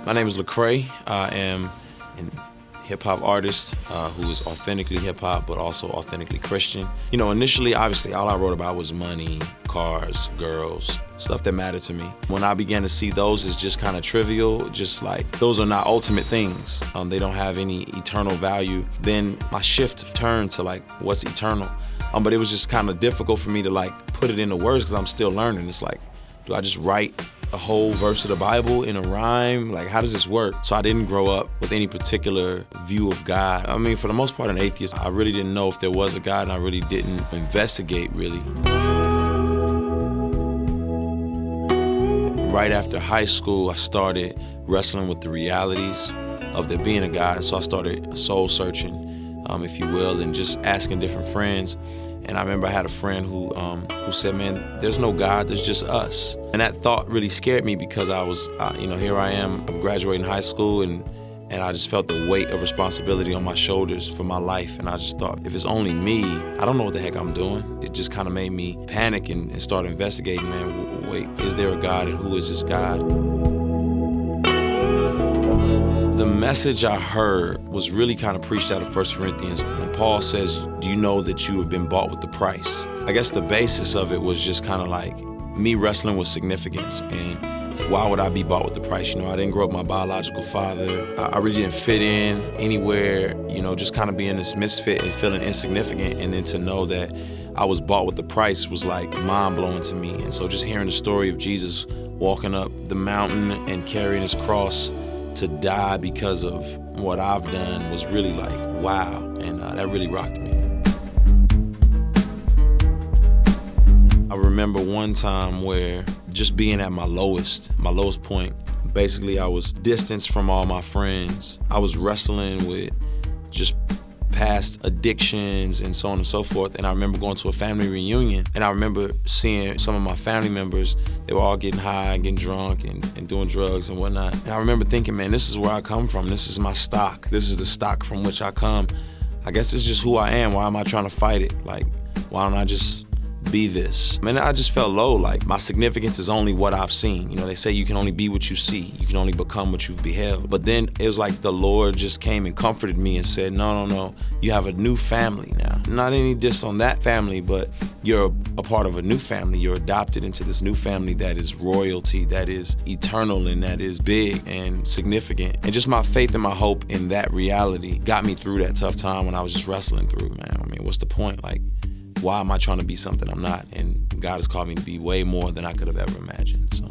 My name is Lecrae. I am a hip-hop artist who is authentically hip-hop, but also authentically Christian. You know, initially, obviously, all I wrote about was money, cars, girls, stuff that mattered to me. When I began to see those as just kind of trivial, just like those are not ultimate things, they don't have any eternal value, then my shift turned to like, what's eternal? But it was just kind of difficult for me to like put it into words because I'm still learning. It's like, do I just write a whole verse of the Bible in a rhyme? Like, how does this work? So I didn't grow up with any particular view of God. I mean, for the most part, an atheist. I really didn't know if there was a God, and I really didn't investigate, really. Right after high school, I started wrestling with the realities of there being a God, and so I started soul searching, if you will, and just asking different friends. And I remember I had a friend who said, man, there's no God, there's just us. And that thought really scared me because I was, here I am, I'm graduating high school, and I just felt the weight of responsibility on my shoulders for my life. And I just thought, if it's only me, I don't know what the heck I'm doing. It just kind of made me panic and start investigating, man, wait, is there a God, and who is this God? The message I heard was really kind of preached out of 1 Corinthians when Paul says, do you know that you have been bought with the price? I guess the basis of it was just kind of like me wrestling with significance and why would I be bought with the price? You know, I didn't grow up with my biological father. I really didn't fit in anywhere, just kind of being this misfit and feeling insignificant. And then to know that I was bought with the price was like mind-blowing to me. And so just hearing the story of Jesus walking up the mountain and carrying his cross to die because of what I've done was really like, wow, and that really rocked me. I remember one time where just being at my lowest point, basically I was distanced from all my friends. I was wrestling with just past addictions and so on and so forth. And I remember going to a family reunion, and I remember seeing some of my family members, they were all getting high and getting drunk and doing drugs and whatnot. And I remember thinking, man, this is where I come from. This is my stock. This is the stock from which I come. I guess it's just who I am. Why am I trying to fight it? Like, why don't I just be this? And I just felt low, like my significance is only what I've seen. They say you can only be what you see. You can only become what you've beheld. But then it was like the Lord just came and comforted me and said, no, you have a new family now. Not any diss on that family, but you're a part of a new family. You're adopted into this new family that is royalty, that is eternal, and that is big and significant. And just my faith and my hope in that reality got me through that tough time when I was just wrestling through, man. I mean, what's the point? Like, why am I trying to be something I'm not? And God has called me to be way more than I could have ever imagined, so.